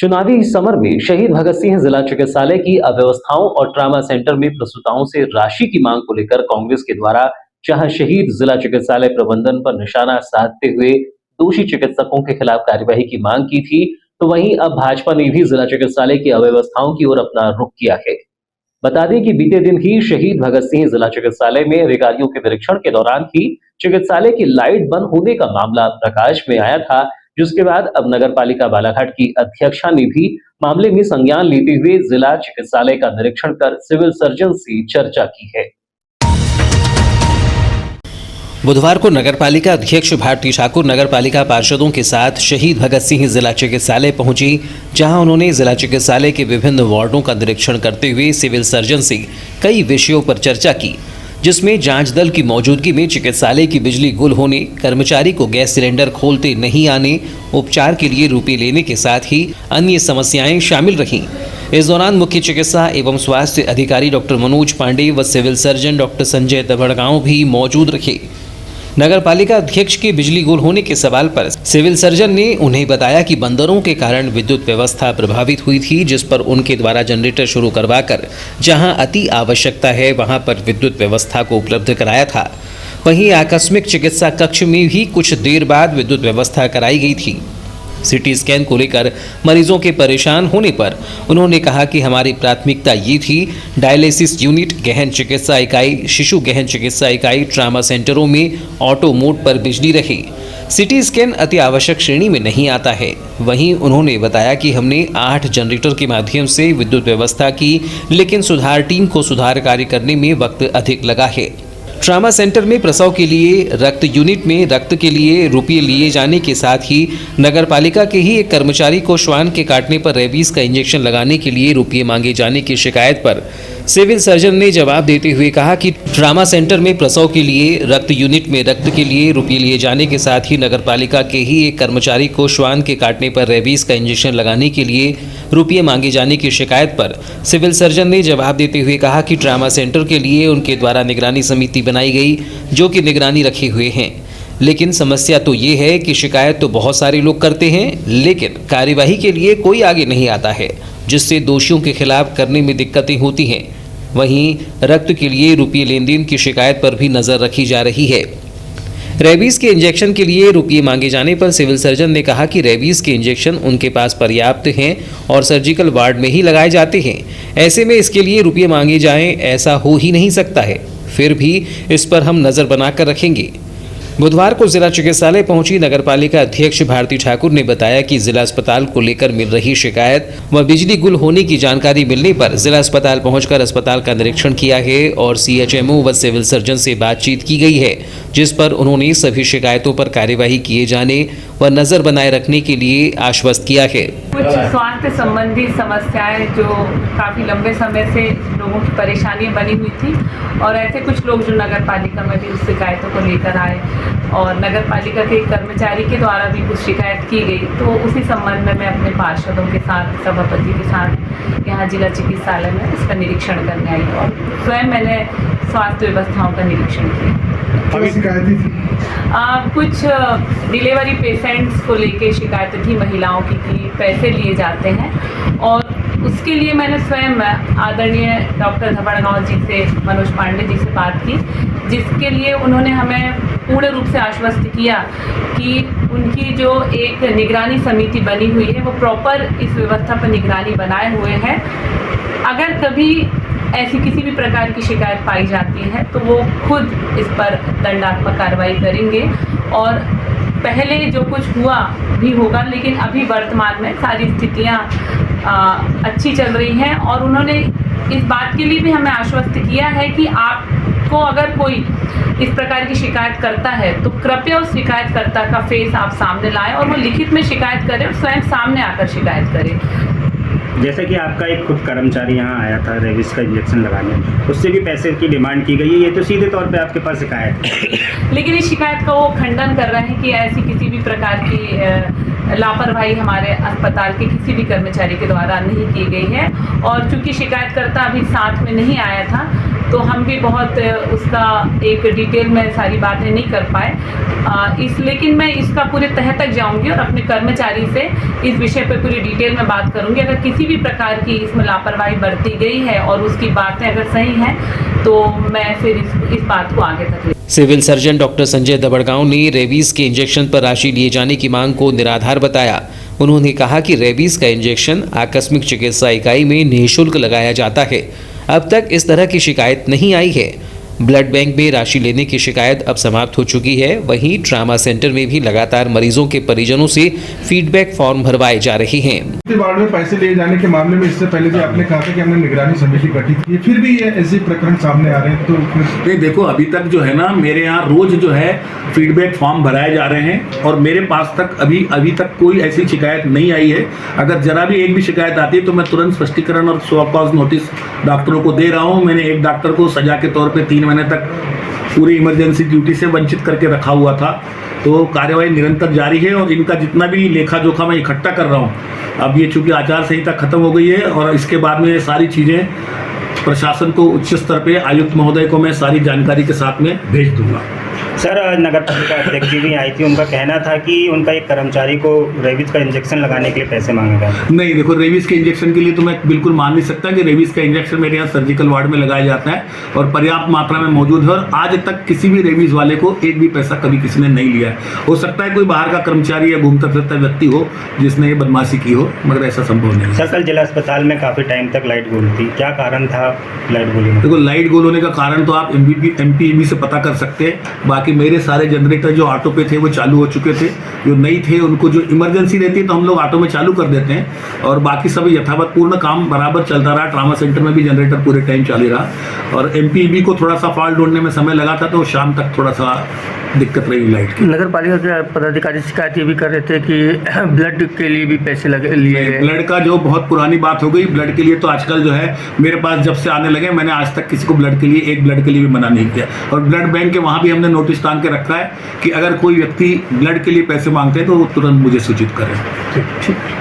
चुनावी समर में शहीद भगत सिंह जिला चिकित्सालय की अव्यवस्थाओं और ट्रामा सेंटर में प्रसूताओं से राशि की मांग को लेकर कांग्रेस के द्वारा जहां शहीद जिला चिकित्सालय प्रबंधन पर निशाना साधते हुए दोषी चिकित्सकों के खिलाफ कार्यवाही की मांग की थी, तो वहीं अब भाजपा ने भी जिला चिकित्सालय की अव्यवस्थाओं की ओर अपना रुख किया है। बता दें कि बीते दिन ही शहीद भगत सिंह जिला चिकित्सालय में अधिकारियों के निरीक्षण के दौरान ही चिकित्सालय की लाइट बंद होने का मामला प्रकाश में आया था, जिसके बाद अब नगर पालिका बालाघाट की अध्यक्षा ने भी मामले में संज्ञान लेते हुए जिला चिकित्सालय का निरीक्षण कर सिविल सर्जन से चर्चा की है। बुधवार को नगरपालिका अध्यक्ष भारती ठाकुर नगरपालिका पार्षदों के साथ शहीद भगत सिंह जिला चिकित्सालय पहुंची, जहां उन्होंने जिला चिकित्सालय के विभिन्न वार्डों का निरीक्षण करते हुए सिविल सर्जन से कई विषयों पर चर्चा की, जिसमें जांच दल की मौजूदगी में चिकित्सालय की बिजली गुल होने, कर्मचारी को गैस सिलेंडर खोलते नहीं आने, उपचार के लिए रुपये लेने के साथ ही अन्य समस्याएं शामिल रहीं। इस दौरान मुख्य चिकित्सा एवं स्वास्थ्य अधिकारी डॉक्टर मनोज पांडे व सिविल सर्जन डॉक्टर संजय दबड़गांव भी मौजूद रहे। नगरपालिका अध्यक्ष के बिजली गुल होने के सवाल पर सिविल सर्जन ने उन्हें बताया कि बंदरों के कारण विद्युत व्यवस्था प्रभावित हुई थी, जिस पर उनके द्वारा जनरेटर शुरू करवाकर जहां अति आवश्यकता है वहां पर विद्युत व्यवस्था को उपलब्ध कराया था। वहीं आकस्मिक चिकित्सा कक्ष में भी कुछ देर बाद विद्युत व्यवस्था कराई गई थी। सिटी स्कैन को लेकर मरीजों के परेशान होने पर उन्होंने कहा कि हमारी प्राथमिकता ये थी, डायलिसिस यूनिट, गहन चिकित्सा इकाई, शिशु गहन चिकित्सा इकाई, ट्रामा सेंटरों में ऑटो मोड पर बिजली रहे। सिटी स्कैन अति आवश्यक श्रेणी में नहीं आता है। वहीं उन्होंने बताया कि हमने 8 जनरेटर के माध्यम से विद्युत व्यवस्था की, लेकिन सुधार टीम को सुधार कार्य करने में वक्त अधिक लगा है। ट्रामा सेंटर में प्रसव के लिए रक्त यूनिट में रक्त के लिए रुपये लिए जाने के साथ ही नगरपालिका के ही एक कर्मचारी को श्वान के काटने पर रेबीज का इंजेक्शन लगाने के लिए रुपये मांगे जाने की शिकायत पर सिविल सर्जन ने जवाब देते हुए कहा कि ट्रामा सेंटर में प्रसव के लिए रक्त यूनिट में रक्त के लिए रुपये लिए जाने के साथ ही नगरपालिका के ही एक कर्मचारी को श्वान के काटने पर रेबीज का इंजेक्शन लगाने के लिए रुपये मांगे जाने की शिकायत पर सिविल सर्जन ने जवाब देते हुए कहा कि ट्रामा सेंटर के लिए उनके द्वारा निगरानी समिति बनाई गई, जो कि निगरानी रखे हुए हैं। लेकिन समस्या तो ये है कि शिकायत तो बहुत सारे लोग करते हैं, लेकिन कार्यवाही के लिए कोई आगे नहीं आता है, जिससे दोषियों के खिलाफ करने में दिक्कतें होती हैं। वहीं रक्त के लिए रुपये लेन देन की शिकायत पर भी नज़र रखी जा रही है। रेबीज के इंजेक्शन के लिए रुपये मांगे जाने पर सिविल सर्जन ने कहा कि रेबीज के इंजेक्शन उनके पास पर्याप्त हैं और सर्जिकल वार्ड में ही लगाए जाते हैं। ऐसे में इसके लिए रुपये मांगे जाएं, ऐसा हो ही नहीं सकता है। फिर भी इस पर हम नज़र बनाकर रखेंगे। बुधवार को जिला चिकित्सालय पहुंची नगरपालिका अध्यक्ष भारती ठाकुर ने बताया कि जिला अस्पताल को लेकर मिल रही शिकायत व बिजली गुल होने की जानकारी मिलने पर जिला अस्पताल पहुंचकर अस्पताल का निरीक्षण किया है और सीएचएमओ व सिविल सर्जन से बातचीत की गई है, जिस पर उन्होंने सभी शिकायतों पर कार्यवाही किए जाने व नजर बनाए रखने के लिए आश्वस्त किया है। कुछ स्वास्थ्य संबंधी समस्याएं जो काफ़ी लंबे समय से लोगों की परेशानियां बनी हुई थी और ऐसे कुछ लोग जो नगर पालिका में भी उस शिकायतों को लेकर आए और नगर पालिका के कर्मचारी के द्वारा भी कुछ शिकायत की गई, तो उसी संबंध में मैं अपने पार्षदों के साथ, सभापति के साथ यहाँ जिला चिकित्सालय में इसका निरीक्षण करने आई और स्वयं मैंने स्वास्थ्य व्यवस्थाओं का निरीक्षण किया। कुछ डिलीवरी पेशेंट्स को लेके शिकायतें थी, महिलाओं की थी, पैसे लिए जाते हैं और उसके लिए मैंने स्वयं आदरणीय डॉक्टर दबड़गांव जी से, मनोज पांडे जी से बात की, जिसके लिए उन्होंने हमें पूर्ण रूप से आश्वस्त किया कि उनकी जो एक निगरानी समिति बनी हुई है वो प्रॉपर इस व्यवस्था पर निगरानी बनाए हुए है। अगर कभी ऐसी किसी भी प्रकार की शिकायत पाई जाती है तो वो खुद इस पर दंडात्मक कार्रवाई करेंगे और पहले जो कुछ हुआ भी होगा, लेकिन अभी वर्तमान में सारी स्थितियाँ अच्छी चल रही हैं और उन्होंने इस बात के लिए भी हमें आश्वस्त किया है कि आपको अगर कोई इस प्रकार की शिकायत करता है तो कृपया उस शिकायतकर्ता का फेस आप सामने लाएं और वो लिखित में शिकायत करें और स्वयं सामने आकर शिकायत करें। जैसे कि आपका एक खुद कर्मचारी यहाँ आया था रेबीज का इंजेक्शन लगाने, उससे भी पैसे की डिमांड की गई है, ये तो सीधे तौर पे आपके पास शिकायत है। लेकिन इस शिकायत का वो खंडन कर रहे हैं कि ऐसी किसी भी प्रकार की लापरवाही हमारे अस्पताल के किसी भी कर्मचारी के द्वारा नहीं की गई है और चूंकि शिकायतकर्ता अभी साथ में नहीं आया था तो हम भी बहुत उसका एक डिटेल में सारी बातें नहीं कर पाए। लेकिन मैं इसका पूरे तह तक जाऊंगी और अपने कर्मचारी से इस विषय पर पूरी डिटेल में बात करूंगी। अगर किसी भी प्रकार की इसमें लापरवाही बरती गई है और उसकी बातें अगर सही हैं तो मैं फिर इस बात को आगे तक ले। सिविल सर्जन डॉक्टर संजय दबड़गांव ने रेबीज के इंजेक्शन पर राशि लिए जाने की मांग को निराधार बताया। उन्होंने कहा कि रेबीज का इंजेक्शन आकस्मिक चिकित्सा इकाई में निःशुल्क लगाया जाता है। अब तक इस तरह की शिकायत नहीं आई है। ब्लड बैंक में राशि लेने की शिकायत अब समाप्त हो चुकी है। वहीं ट्रामा सेंटर में भी लगातार मरीजों के परिजनों से फीडबैक फॉर्म भरवाए जा रहे हैं। वार्ड में पैसे लिए जाने के मामले में इससे पहले भी आपने कहा था कि हमने निगरानी समिति गठित की, फिर भी ये ऐसे प्रकरण सामने आ रहे हैं तो नहीं, देखो अभी तक जो है ना मेरे यहाँ रोज जो है फीडबैक फॉर्म भराए जा रहे हैं और मेरे पास तक अभी तक कोई ऐसी शिकायत नहीं आई है। अगर जरा भी एक भी शिकायत आती है तो मैं तुरंत स्पष्टीकरण और शो कॉज नोटिस डॉक्टरों को दे रहा हूँ। मैंने एक डॉक्टर को सजा के तौर पे 3 महीने तक पूरी इमरजेंसी ड्यूटी से वंचित करके रखा हुआ था। तो कार्यवाही निरंतर जारी है और इनका जितना भी लेखा जोखा मैं इकट्ठा कर रहा हूँ। अब ये चूंकि आचार संहिता खत्म हो गई है और इसके बाद में ये सारी चीज़ें प्रशासन को उच्च स्तर पे आयुक्त महोदय को मैं सारी जानकारी के साथ में भेज दूंगा। सर, नगर पालिका अध्यक्ष जी भी आई थी, उनका कहना था कि उनका एक कर्मचारी को रेबीज का इंजेक्शन लगाने के लिए पैसे मांगे गए। नहीं, देखो रेबीज के इंजेक्शन के लिए तो मैं बिल्कुल मान नहीं सकता कि रेबीज का इंजेक्शन मेरे यहाँ सर्जिकल वार्ड में लगाया जाता है और पर्याप्त मात्रा में मौजूद है और आज तक किसी भी रेबीज वाले को एक भी पैसा कभी किसी ने नहीं लिया है। हो सकता है कोई बाहर का कर्मचारी या घूमता फिरता व्यक्ति हो जिसने ये बदमाशी की हो, मगर ऐसा संभव नहीं। सर, कल जिला अस्पताल में काफ़ी टाइम तक लाइट गोल थी, क्या कारण था लाइट गोली में? देखो लाइट गोल होने का कारण तो आप MPEB से पता कर सकते हैं। बाकी मेरे सारे जनरेटर जो ऑटो पे थे वो चालू हो चुके थे। जो नहीं थे उनको जो इमरजेंसी रहती है तो हम लोग ऑटो में चालू कर देते हैं और बाकी सब यथावत पूर्ण काम बराबर चलता रहा। ट्रामा सेंटर में भी जनरेटर पूरे टाइम चालू रहा और MPEB को थोड़ा सा फॉल्ट ढूंढने में समय लगा था तो शाम तक थोड़ा सा दिक्कत रही लाइट की। नगर पालिका के पदाधिकारी शिकायत ये भी कर रहे थे कि ब्लड के लिए भी पैसे लिए गए। ब्लड का जो बहुत पुरानी बात हो गई। ब्लड के लिए तो आजकल जो है मेरे पास जब से आने लगे मैंने आज तक किसी को ब्लड के लिए एक ब्लड के लिए भी मना नहीं किया और ब्लड बैंक के वहाँ भी हमने नोटिस टांग के रखा है कि अगर कोई व्यक्ति ब्लड के लिए पैसे मांगते हैं तो वो तुरंत मुझे सूचित करें। ठीक।